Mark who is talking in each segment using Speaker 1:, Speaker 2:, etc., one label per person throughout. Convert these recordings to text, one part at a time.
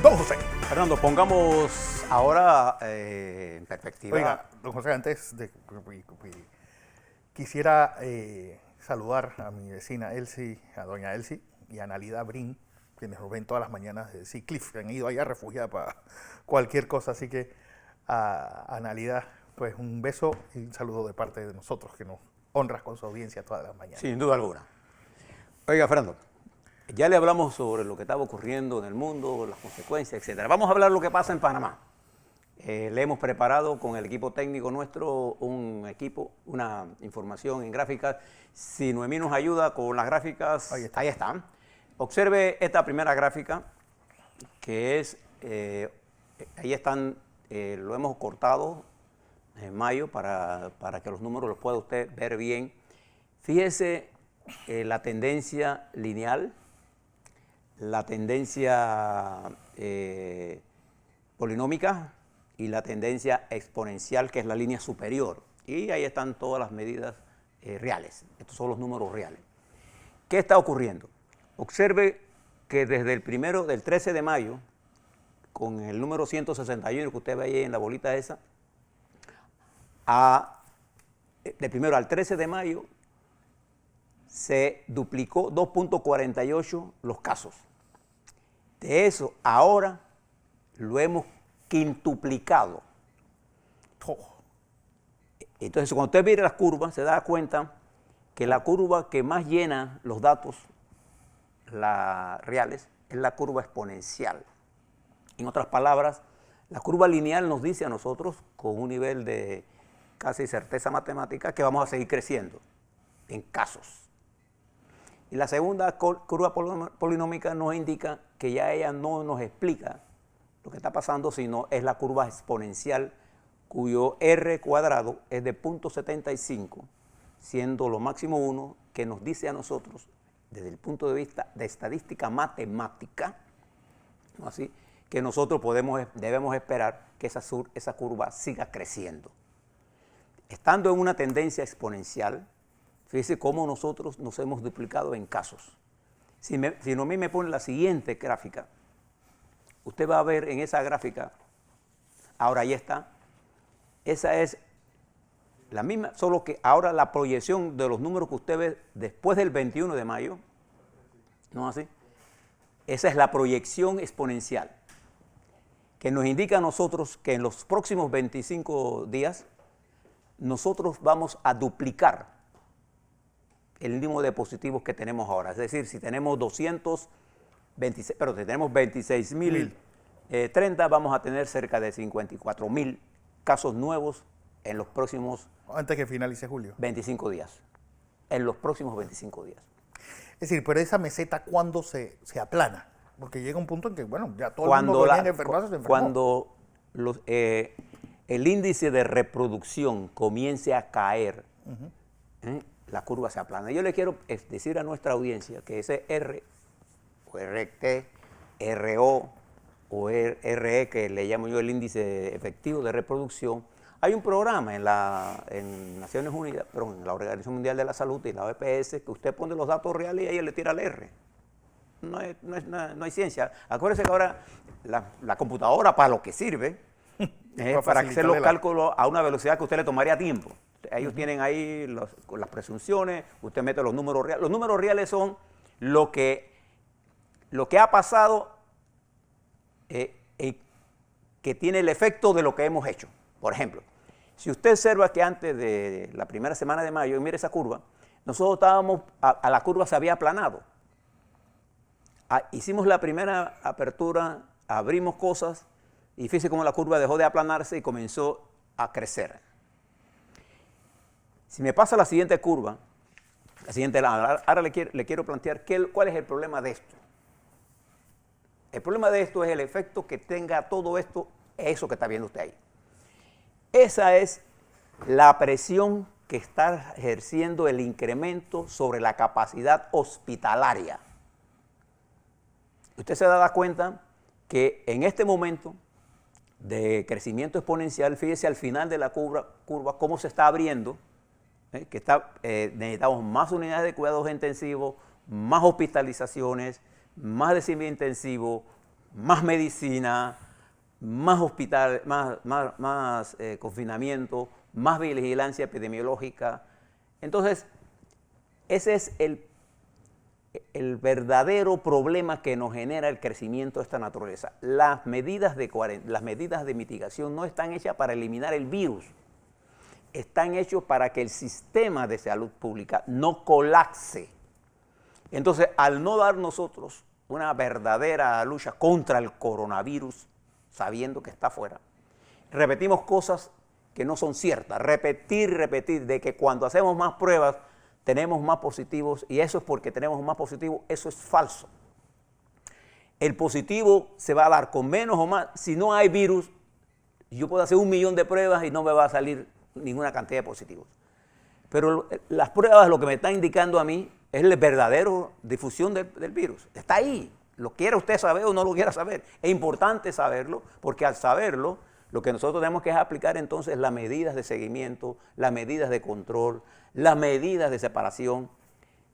Speaker 1: Don José.
Speaker 2: Fernando, pongamos ahora en perspectiva.
Speaker 1: Oiga, don José, antes de quisiera saludar a mi vecina Elsie, a doña Elsie y a Analida Brin, quienes nos ven todas las mañanas de Seacliff, que han ido allá refugiada para cualquier cosa. Así que a Analida, pues un beso y un saludo de parte de nosotros, que nos honras con su audiencia todas las mañanas.
Speaker 2: Sin duda alguna. Oiga, Fernando, ya le hablamos sobre lo que estaba ocurriendo en el mundo, las consecuencias, etc. Vamos a hablar de lo que pasa en Panamá. Le hemos preparado con el equipo técnico nuestro una información en gráficas. Si Noemí nos ayuda con las gráficas, ahí están. Observe esta primera gráfica, que es, ahí están, lo hemos cortado en mayo para que los números los pueda usted ver bien. Fíjese la tendencia lineal, la tendencia polinómica y la tendencia exponencial, que es la línea superior. Y ahí están todas las medidas reales. Estos son los números reales. ¿Qué está ocurriendo? Observe que desde del 13 de mayo, con el número 161 que usted ve ahí en la bolita esa, de primero al 13 de mayo, se duplicó 2.48 los casos. De eso, ahora lo hemos quintuplicado. Entonces, cuando usted mira las curvas, se da cuenta que la curva que más llena los datos reales es la curva exponencial. En otras palabras, la curva lineal nos dice a nosotros, con un nivel de casi certeza matemática, que vamos a seguir creciendo en casos. Y la segunda curva polinómica nos indica que ya ella no nos explica lo que está pasando, sino es la curva exponencial, cuyo R cuadrado es de 0.75, siendo lo máximo 1, que nos dice a nosotros, desde el punto de vista de estadística matemática, ¿no? Así que nosotros debemos esperar que esa curva siga creciendo. Estando en una tendencia exponencial, fíjese cómo nosotros nos hemos duplicado en casos. Si no me pone la siguiente gráfica, usted va a ver en esa gráfica, ahora ahí está, esa es la misma, solo que ahora la proyección de los números que usted ve después del 21 de mayo, ¿no así? Esa es la proyección exponencial, que nos indica a nosotros que en los próximos 25 días nosotros vamos a duplicar el número de positivos que tenemos ahora. Es decir, si tenemos 26.030, vamos a tener cerca de 54.000 casos nuevos en los próximos...
Speaker 1: Antes que finalice julio.
Speaker 2: 25 días. En los próximos 25 días.
Speaker 1: Es decir, pero esa meseta, ¿cuándo se aplana? Porque llega un punto en que, bueno, ya todo el mundo que viene enfermado se enfermó.
Speaker 2: Cuando el índice de reproducción comience a caer, la curva se aplana. Yo le quiero decir a nuestra audiencia que ese R, o RT, RO, o RE, que le llamo yo el índice efectivo de reproducción, hay un programa en Naciones Unidas, pero en la Organización Mundial de la Salud y la OPS, que usted pone los datos reales y ahí le tira el R. No hay ciencia. Acuérdese que ahora la computadora, para lo que sirve, es para hacer los cálculos a una velocidad que usted le tomaría tiempo. Ellos tienen ahí las presunciones, usted mete los números reales. Los números reales son lo que ha pasado que tiene el efecto de lo que hemos hecho. Por ejemplo, si usted observa que antes de la primera semana de mayo, y mire esa curva, nosotros estábamos, a la curva se había aplanado. Hicimos la primera apertura, abrimos cosas, y fíjese cómo la curva dejó de aplanarse y comenzó a crecer. Si me pasa la siguiente curva, ahora le quiero plantear cuál es el problema de esto. El problema de esto es el efecto que tenga todo esto, eso que está viendo usted ahí. Esa es la presión que está ejerciendo el incremento sobre la capacidad hospitalaria. Usted se da cuenta que en este momento de crecimiento exponencial, fíjese al final de la curva cómo se está abriendo, que necesitamos más unidades de cuidados intensivos, más hospitalizaciones, más de semi-intensivo, más medicina, más hospital, más confinamiento, más vigilancia epidemiológica. Entonces, ese es el verdadero problema que nos genera el crecimiento de esta naturaleza. Las medidas de mitigación no están hechas para eliminar el virus, están hechas para que el sistema de salud pública no colapse. Entonces, al no dar nosotros una verdadera lucha contra el coronavirus, sabiendo que está afuera, repetimos cosas que no son ciertas. Repetir, de que cuando hacemos más pruebas tenemos más positivos, y eso es porque tenemos más positivos, eso es falso. El positivo se va a dar con menos o más. Si no hay virus, yo puedo hacer 1 millón de pruebas y no me va a salir ninguna cantidad de positivos. Pero las pruebas lo que me están indicando a mí es la verdadera difusión del virus. Está ahí. Lo quiera usted saber o no lo quiera saber. Es importante saberlo, porque al saberlo, lo que nosotros tenemos que aplicar entonces las medidas de seguimiento, las medidas de control, las medidas de separación,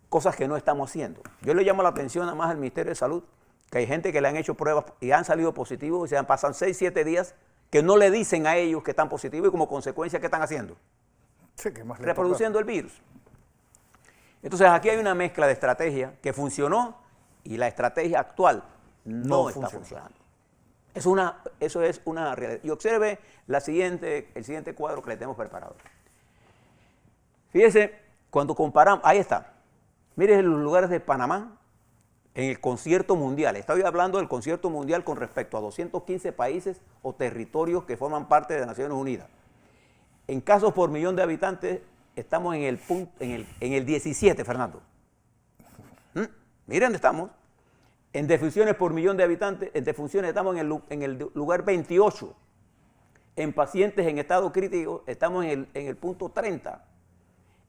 Speaker 2: cosas que no estamos haciendo. Yo le llamo la atención nada más al Ministerio de Salud, que hay gente que le han hecho pruebas y han salido positivos y se han pasado 6, 7 días que no le dicen a ellos que están positivos, y como consecuencia, ¿qué están haciendo?
Speaker 1: Sí, ¿qué más le
Speaker 2: reproduciendo
Speaker 1: toca?
Speaker 2: el virus. Entonces aquí hay una mezcla de estrategia que funcionó y la estrategia actual no está funcionando. Eso es una realidad. Y observe el siguiente cuadro que le tenemos preparado. Fíjese, cuando comparamos, ahí está. Mire los lugares de Panamá en el concierto mundial. Estoy hablando del concierto mundial con respecto a 215 países o territorios que forman parte de Naciones Unidas. En casos por millón de habitantes, estamos en el 17, Fernando. Miren dónde estamos. En defunciones por millón de habitantes, estamos en el lugar 28. En pacientes en estado crítico, estamos en el punto 30.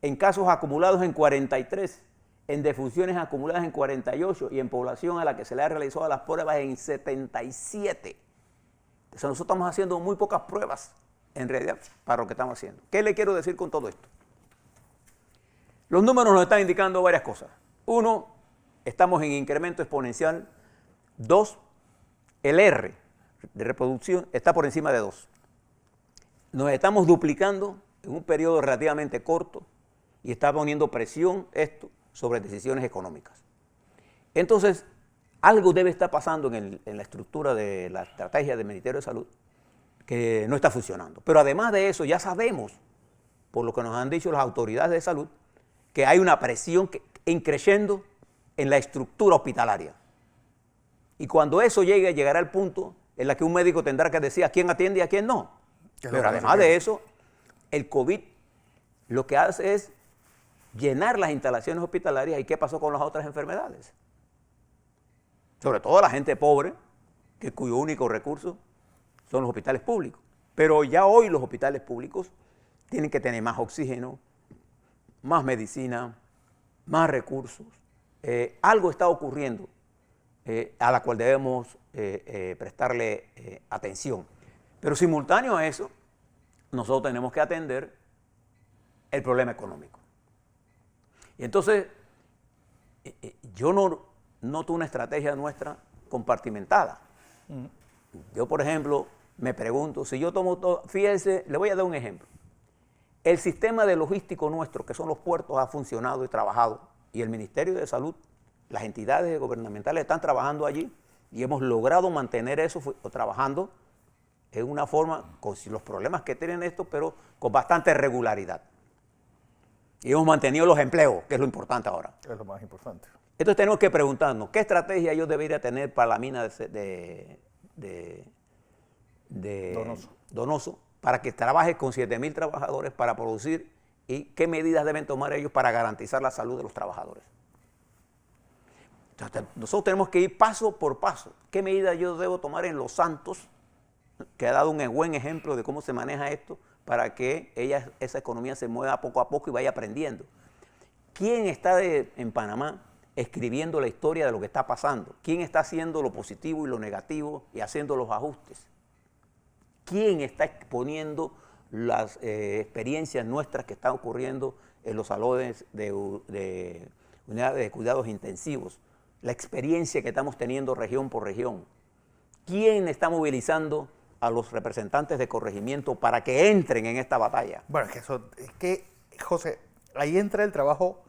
Speaker 2: En casos acumulados en 43. En defunciones acumuladas en 48. Y en población a la que se le ha realizado las pruebas en 77. Entonces nosotros estamos haciendo muy pocas pruebas, en realidad, para lo que estamos haciendo. ¿Qué le quiero decir con todo esto? Los números nos están indicando varias cosas. 1, estamos en incremento exponencial. 2, el R de reproducción está por encima de 2. Nos estamos duplicando en un periodo relativamente corto y está poniendo presión esto sobre decisiones económicas. Entonces, algo debe estar pasando en la estructura de la estrategia del Ministerio de Salud que no está funcionando. Pero además de eso, ya sabemos, por lo que nos han dicho las autoridades de salud, que hay una presión creciendo en la estructura hospitalaria. Y cuando eso llegará al punto en el que un médico tendrá que decir a quién atiende y a quién no. Pero además de eso, el COVID lo que hace es llenar las instalaciones hospitalarias. ¿Y qué pasó con las otras enfermedades? Sobre todo la gente pobre, cuyo único recurso son los hospitales públicos. Pero ya hoy los hospitales públicos tienen que tener más oxígeno, más medicina, más recursos. Algo está ocurriendo a la cual debemos prestarle atención. Pero simultáneo a eso, nosotros tenemos que atender el problema económico. Y entonces, yo no noto una estrategia nuestra compartimentada. Yo, por ejemplo, me pregunto, si yo tomo todo, fíjense, le voy a dar un ejemplo. El sistema de logístico nuestro, que son los puertos, ha funcionado y trabajado, y el Ministerio de Salud, las entidades gubernamentales están trabajando allí, y hemos logrado mantener eso trabajando en una forma, con los problemas que tienen esto, pero con bastante regularidad. Y hemos mantenido los empleos, que es lo importante ahora.
Speaker 1: Es lo más importante.
Speaker 2: Entonces tenemos que preguntarnos, ¿qué estrategia yo debería tener para la mina Donoso para que trabaje con 7,000 trabajadores para producir, y qué medidas deben tomar ellos para garantizar la salud de los trabajadores? Entonces, nosotros tenemos que ir paso por paso. ¿Qué medidas yo debo tomar en Los Santos, que ha dado un buen ejemplo de cómo se maneja esto, para que esa economía se mueva poco a poco y vaya aprendiendo? ¿Quién está en Panamá escribiendo la historia de lo que está pasando? ¿Quién está haciendo lo positivo y lo negativo y haciendo los ajustes? ¿Quién está exponiendo las experiencias nuestras que están ocurriendo en los salones de unidades de cuidados intensivos? La experiencia que estamos teniendo región por región. ¿Quién está movilizando a los representantes de corregimiento para que entren en esta batalla?
Speaker 1: Bueno, José, ahí entra el trabajo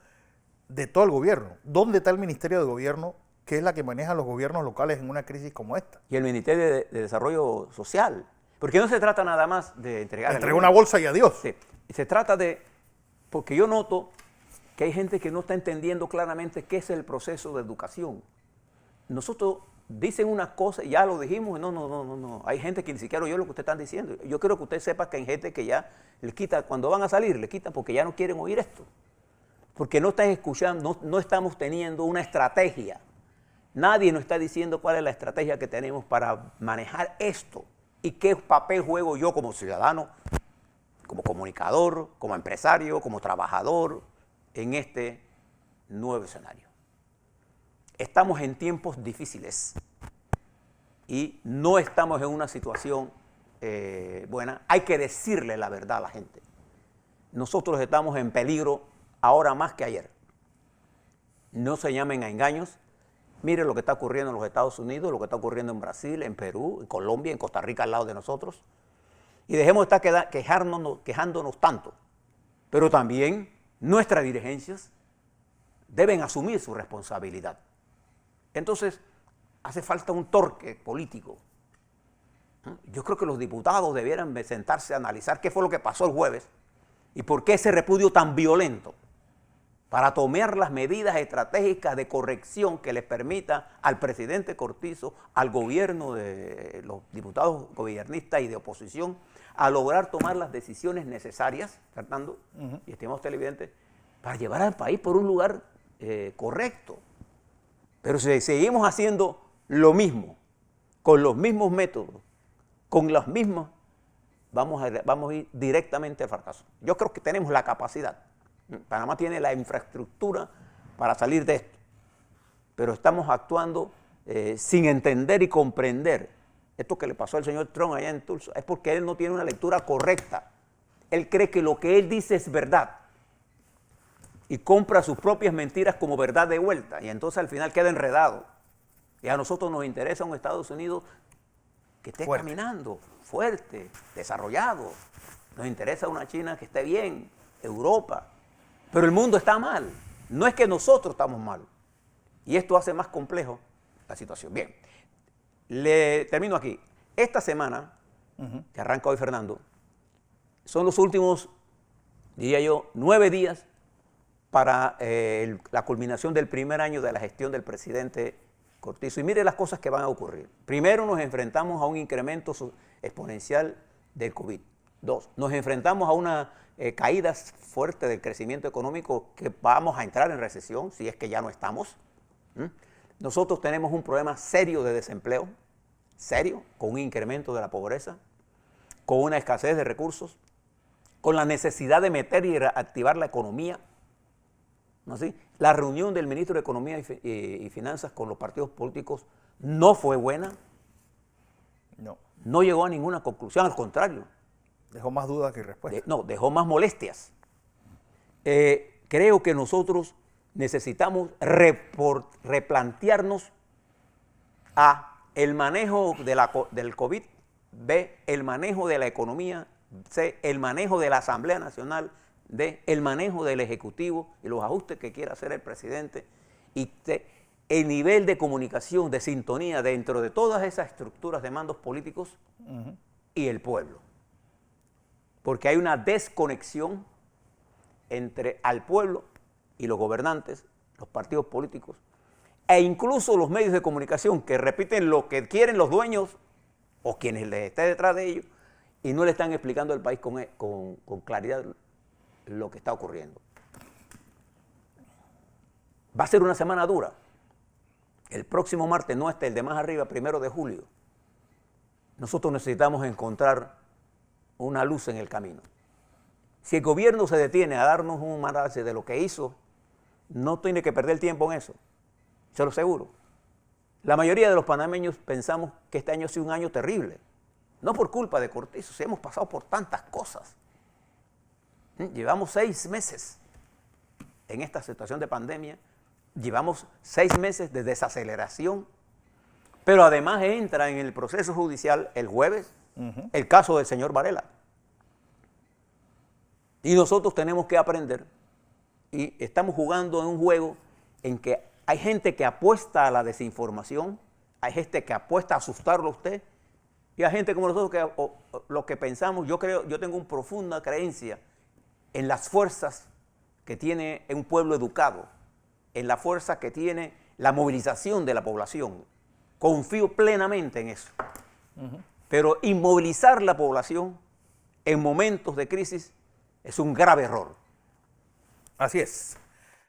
Speaker 1: de todo el gobierno. ¿Dónde está el Ministerio de Gobierno, que es la que maneja los gobiernos locales en una crisis como esta?
Speaker 2: Y el Ministerio de Desarrollo Social. Porque no se trata nada más de entregar...
Speaker 1: Entrega una bolsa y adiós.
Speaker 2: Sí. Se trata de... Porque yo noto que hay gente que no está entendiendo claramente qué es el proceso de educación. Nosotros dicen una cosa, ya lo dijimos, no. Hay gente que ni siquiera oyó lo que ustedes están diciendo. Yo quiero que usted sepa que hay gente que ya les quita, cuando van a salir, les quitan porque ya no quieren oír esto. Porque no están escuchando, no estamos teniendo una estrategia. Nadie nos está diciendo cuál es la estrategia que tenemos para manejar esto y qué papel juego yo como ciudadano, como comunicador, como empresario, como trabajador en este nuevo escenario. Estamos en tiempos difíciles y no estamos en una situación buena. Hay que decirle la verdad a la gente. Nosotros estamos en peligro ahora más que ayer. No se llamen a engaños. Mire lo que está ocurriendo en los Estados Unidos, lo que está ocurriendo en Brasil, en Perú, en Colombia, en Costa Rica al lado de nosotros. Y dejemos de estar quejándonos tanto. Pero también nuestras dirigencias deben asumir su responsabilidad. Entonces, hace falta un torque político. Yo creo que los diputados debieran sentarse a analizar qué fue lo que pasó el jueves y por qué ese repudio tan violento, para tomar las medidas estratégicas de corrección que les permita al presidente Cortizo, al gobierno de los diputados gobiernistas y de oposición, a lograr tomar las decisiones necesarias, Fernando y estimados televidentes, para llevar al país por un lugar correcto. Pero si seguimos haciendo lo mismo, con los mismos métodos, con las mismas, vamos a ir directamente al fracaso. Yo creo que tenemos la capacidad. Panamá tiene la infraestructura para salir de esto, pero estamos actuando sin entender y comprender. Esto que le pasó al señor Trump allá en Tulsa es porque él no tiene una lectura correcta. Él cree que lo que él dice es verdad y compra sus propias mentiras como verdad de vuelta y entonces al final queda enredado. Y a nosotros nos interesa un Estados Unidos que esté caminando, fuerte, desarrollado. Nos interesa una China que esté bien, Europa. Pero el mundo está mal. No es que nosotros estamos mal. Y esto hace más complejo la situación. Bien, le termino aquí. Esta semana, que arranca hoy Fernando, son los últimos, diría yo, 9 días para la culminación del primer año de la gestión del presidente Cortizo. Y mire las cosas que van a ocurrir. Primero, nos enfrentamos a un incremento exponencial del COVID. 2, nos enfrentamos a una caída fuerte del crecimiento económico, que vamos a entrar en recesión, si es que ya no estamos. Nosotros tenemos un problema serio de desempleo, serio, con un incremento de la pobreza, con una escasez de recursos, con la necesidad de meter y reactivar la economía. ¿No así? La reunión del ministro de Economía y Finanzas con los partidos políticos no fue buena. No llegó a ninguna conclusión, al contrario.
Speaker 1: Dejó más dudas que respuestas.
Speaker 2: Dejó más molestias. Creo que nosotros necesitamos replantearnos A, el manejo del COVID, B, el manejo de la economía, C, el manejo de la Asamblea Nacional, D, el manejo del Ejecutivo y los ajustes que quiera hacer el presidente, y C, el nivel de comunicación, de sintonía dentro de todas esas estructuras de mandos políticos y el pueblo. Porque hay una desconexión entre al pueblo y los gobernantes, los partidos políticos, e incluso los medios de comunicación que repiten lo que quieren los dueños o quienes les estén detrás de ellos y no le están explicando al país con claridad lo que está ocurriendo. Va a ser una semana dura. El próximo martes, no el de más arriba, 1 de julio, nosotros necesitamos encontrar una luz en el camino. Si el gobierno se detiene a darnos un balance de lo que hizo, no tiene que perder tiempo en eso, se lo aseguro. La mayoría de los panameños pensamos que este año ha sido un año terrible, no por culpa de Cortizo, si hemos pasado por tantas cosas. Llevamos 6 meses en esta situación de pandemia, llevamos 6 meses de desaceleración, Pero además entra en el proceso judicial el jueves el caso del señor Varela. Y nosotros tenemos que aprender, y estamos jugando en un juego en que hay gente que apuesta a la desinformación, hay gente que apuesta a asustarlo a usted, y hay gente como nosotros que lo que pensamos, yo tengo una profunda creencia en las fuerzas que tiene un pueblo educado, en la fuerza que tiene la movilización de la población. Confío plenamente en eso. Pero inmovilizar la población en momentos de crisis es un grave error.
Speaker 1: Así es.